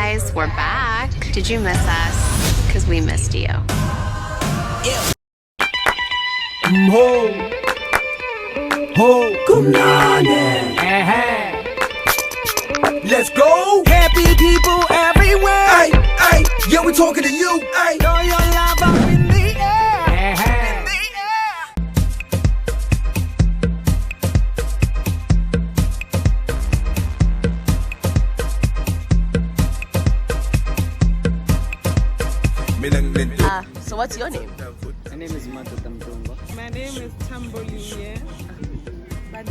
guys, we're back. Did you miss us? Because we missed you. Let's go! Happy people everywhere! Ay, ay, yeah, we're talking to you! Ay. Throw your love up in the air! In the air. So what's your name? My name is Mntungwa. My name is Thando Mntungwa. My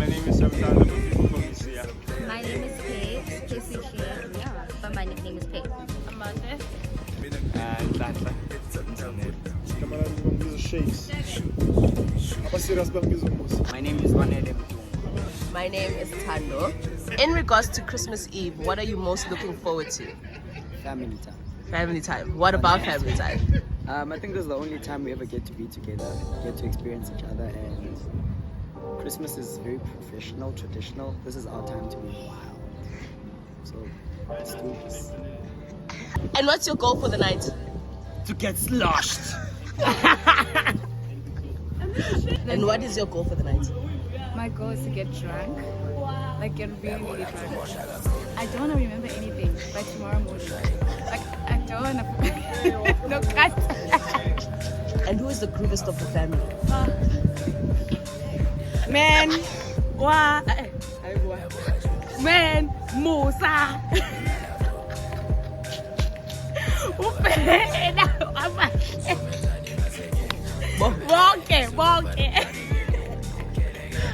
name is Thando Mntungwa. My name is Sphesihle, but my nickname is Pt1. Amanda. Ntahla. My name is Mzoneli Family. My name is Thando. In regards to Christmas Eve, what are you most looking forward to? Family time. Family time. What about family time? I think this is the only time we ever get to be together, get to experience each other, and Christmas is very professional, traditional. This is our time to be wild. So let's do this. And what's your goal for the night? To get sloshed! And what is your goal for the night? My goal is to get drunk. Like get really, really drunk. I don't want to remember anything by tomorrow morning. Like I don't want to. No cut. And who is the groovest of the family? Man, Man, Musa. Bonke.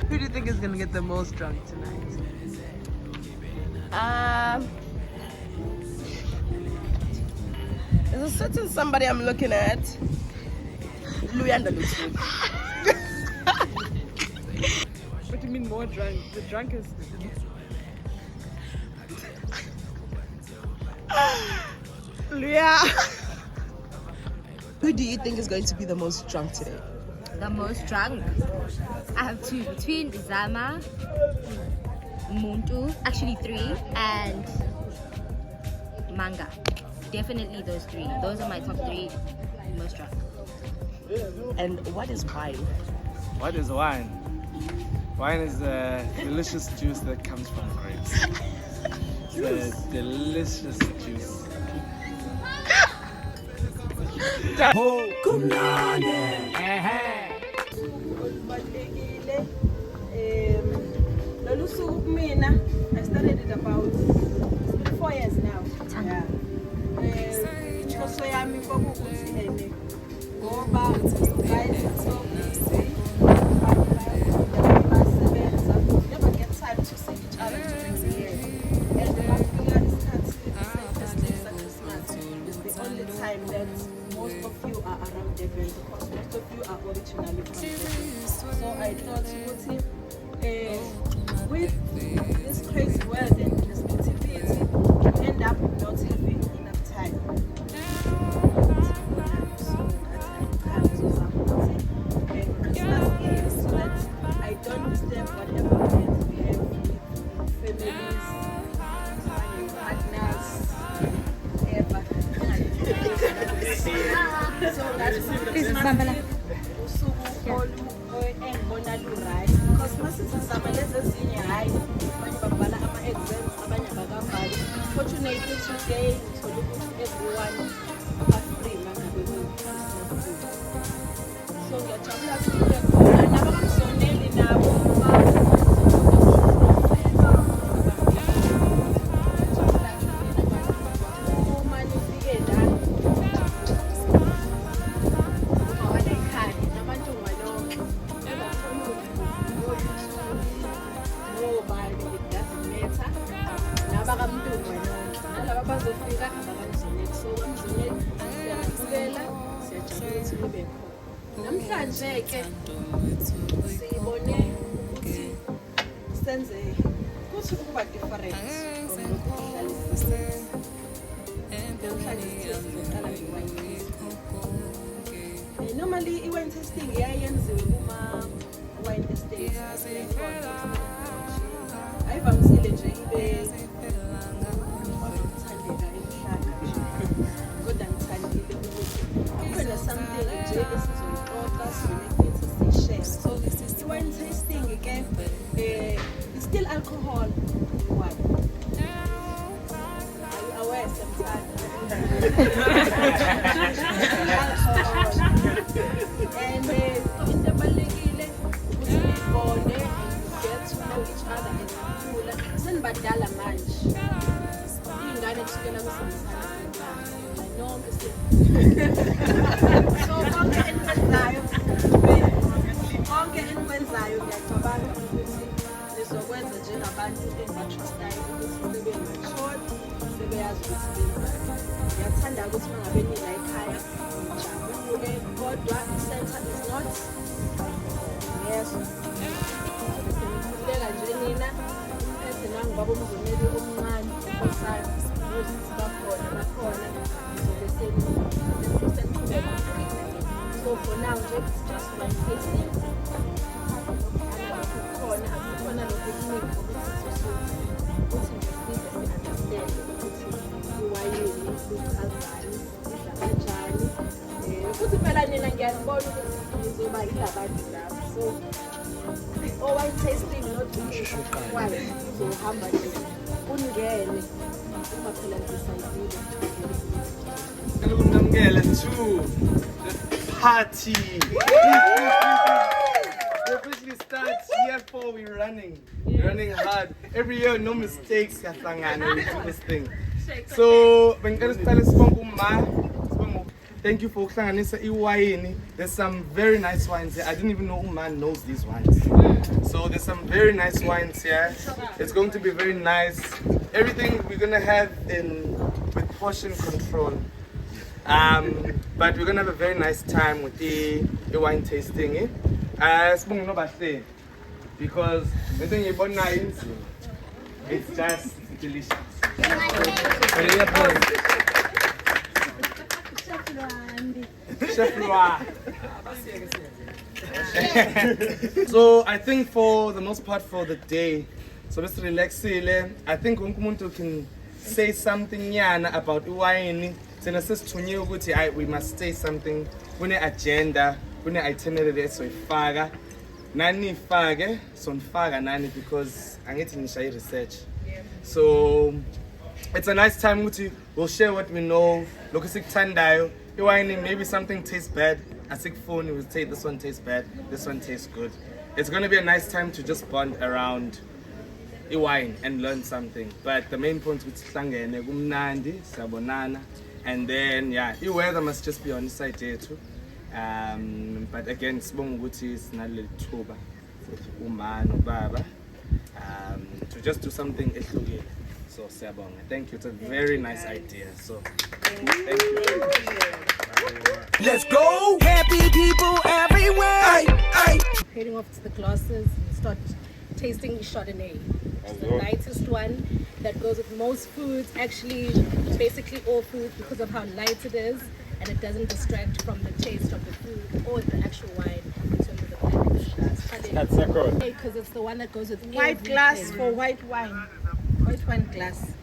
Who do you think is gonna get the most drunk tonight? There's a certain somebody I'm looking at. Luyanda looks good. What do you mean more drunk? The drunkest. Yeah. Who do you think is going to be the most drunk today? The most drunk? I have two. Between Zama, Muntu, actually three, and Manga. Definitely those three. Those are my top three most drunk. And what is wine? What is wine? Wine is a delicious juice that comes from grapes. It's a delicious juice. I started it about 4 years now. Yeah. Never get time to see each other during the year. And the Christmas is the only time that most of you are around the event because most of you are originally from Durban. So I thought, with this crazy world and responsibility, you end up not having enough time. Christmas Eve so that I don't disturb whatever plans we have with families, partners, ever. So that's Christmas Eve. Christmas is fortunately today, everyone are free. So ngiyajabula kakhulu nabamzoneli nabo uma nifike la ungawala ekhaya namantungwa lonke ngobani it doesn't matter nabakamntungwa lonke nalaba bazofika abakamzoneli so kamzoneli siyabukela siyajabula ukuthi kube khona. Namhlanje ke sibone ukuthi senze kuthi ukuba different normally i-wine tasting iyayenziwe kuma-wine estates ayivamisile nje ibe And into ebalulekile ukuthi nibone and get to know each other and ukukhula. Senibadala manje. Iy'ngane kusukela kusebenzisana nonke so konke enikwenzayo ngiyacabanga ukuthi nizokwenza njengabantu engibatrustayo ukuthi sebe-mature, sebeyazi ukuthi benzani. Ngiyathanda ukuthi uma ngabe nila ekhaya nijabule, kodwa i-center is not yeso. Sengikhululeka nje nina umphethe nangibaba uMzoneli omncane okhosayo nozithi bakhona so for now it's just one tasting. Khona lokho kuningi ukuthi ngisize si-understand ukuthi iwayini luchazani, idla kanjani. Futhi phela nina ngiyabona ukuthi nizoba yilabantu labo. So wine tasting not wine uzohamba nje uningene uma phela ngisayizile. To the party. We officially start year 4. We're running hard. Every year, no mistakes. Yahlangana, we do this thing. So, thank you for ukuhlanganisa iwayini. There's some very nice wines here. I didn't even know man knows these wines. So there's some very nice wines here. It's going to be very nice. Everything we're gonna have with portion control. But we're gonna have a very nice time with the wine tasting. Because it's just delicious. So I think for the most part for the day, so let's relax. I think umuntu can say something about wine. We must say something. Kune agenda, kune itinerary soifaka. Nani fage, sonfaga nani because angithi ngishaye research. So it's a nice time ukuthi we'll share what we know. Lokho sikuthandayo. Iwine maybe something tastes bad. Asikufuni will say this one tastes bad, this one tastes good. It's going to be a nice time to just bond around wine and learn something. But the main point is hlangene kumnandi sabonana. And then, yeah, the weather must just be on the side there too. But again, sibonga ukuthi sinaleli thuba uma nobaba to just do something ehlukile. So siyabonga. Thank you. It's a very nice idea. So thank you. Let's go! Happy people everywhere! Heading off to the classes, start tasting Chardonnay. It's the lightest one that goes with most foods, actually basically all food because of how light it is and it doesn't distract from the taste of the food or the actual wine in terms of the blend. That's so cool. Because it's the one that goes with white glass for white wine. White wine glass.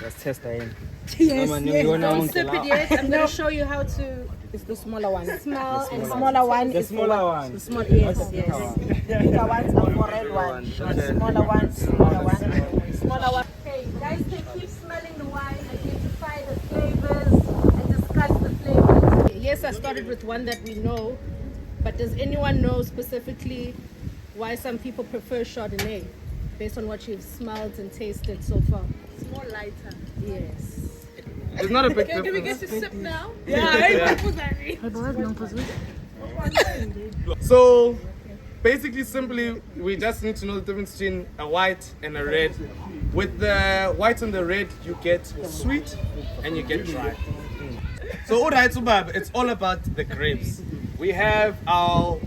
Let's test that in. Yes, don't sip it yet. I'm going to show you how to. It's the smaller one. Small and smaller one. The smaller one. The small, yes. The bigger ones are for red one. The smaller one, smaller one. Okay, guys can keep smelling the wine, identify the flavors, and discuss the flavors. Yes, I started with one that we know, but does anyone know specifically why some people prefer Chardonnay based on what you've smelled and tasted so far? It's more lighter. Yes. It's not a big Can we difference. get to sip now? Yeah. So basically, simply, we just need to know the difference between a white and a red. With the white and the red, you get sweet and you get dry. So alright, Subab, it's all about the grapes. We have our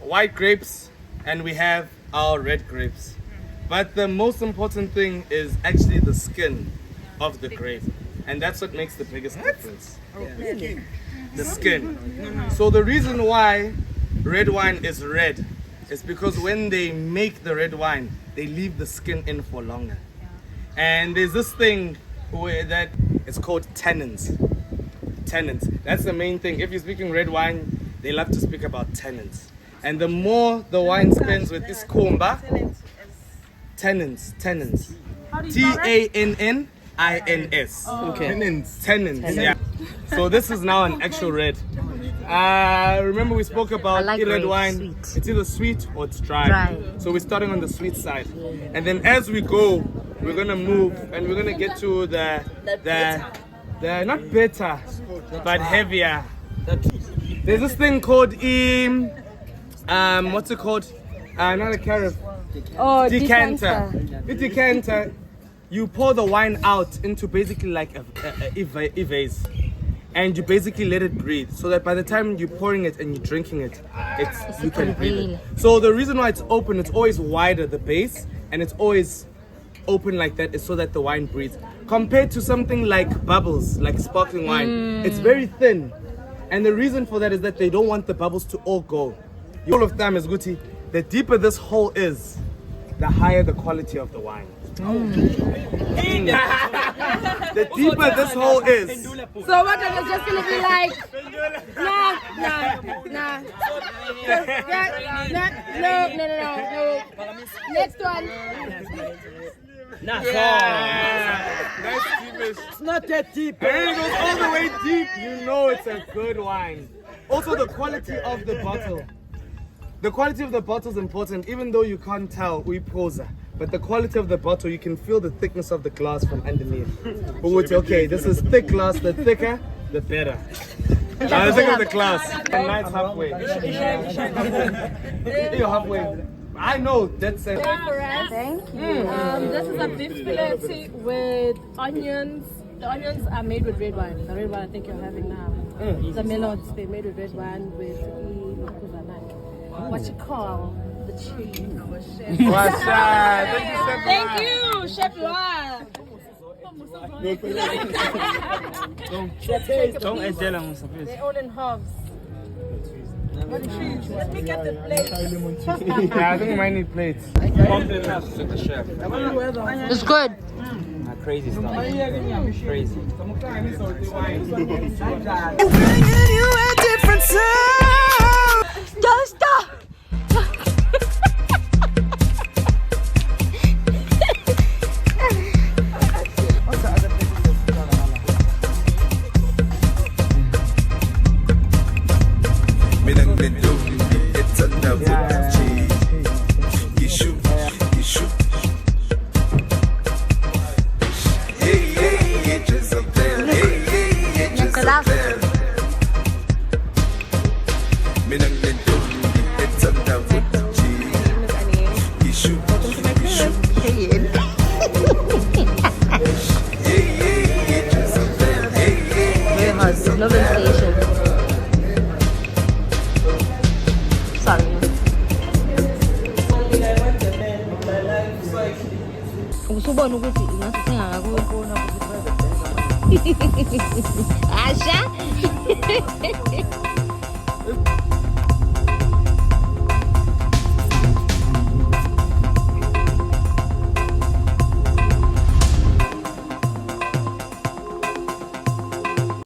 white grapes and we have our red grapes. But the most important thing is actually the skin of the grape. And that's what makes the biggest difference. Really? The skin. So the reason why red wine is red is because when they make the red wine, they leave the skin in for longer. And there's this thing that it's called tannins. Tannins. That's the main thing. If you're speaking red wine, they love to speak about tannins. And the more the wine spends with iskumba, tannins. Tannins. Tannins. Okay. Tannins. Yeah. So this is now an actual red. Remember we spoke about red wine. Sweet. It's either sweet or it's dry. So we're starting on the sweet side. And then as we go, we're gonna move and we're gonna get to the not bitter, but heavier. There's this thing called what's it called? Not a carafe. Oh, decanter. The decanter, you pour the wine out into basically like a vase, and you basically let it breathe, so that by the time you're pouring it and you're drinking it, you can breathe it. So the reason why it's open, it's always wider, the base, and it's always open like that is so that the wine breathes. Compared to something like bubbles, like sparkling wine, it's very thin. And the reason for that is that they don't want the bubbles to all go. The rule of thumb is, Guti, the deeper this hole is, the higher the quality of the wine. The deeper this hole is. So what are you just gonna be like? No. Next one. Nice deepish. It's not that deep. And it goes all the way deep. You know it's a good wine. Also the quality of the bottle. The quality of the bottle is important, even though you can't tell we poser. But the quality of the bottle, you can feel the thickness of the glass from underneath. But okay, this is thick glass. The thicker, the better. The thicker the glass. And nice halfway. You're halfway. I know that's it. Thank you. This is a beef fillet with onions. The onions are made with red wine. The red wine I think you're having now. The melons, they're made with red wine with what you call the cheese. Thank you, Chef Loire. They're all in halves. Let me get the plate. Yeah, I think mine need plates. It's good. Crazy stuff. Crazy. Don't stop. No ventilation. Sorry. Usubona ukuthi ngasisinga ngakubona ukuthi Asha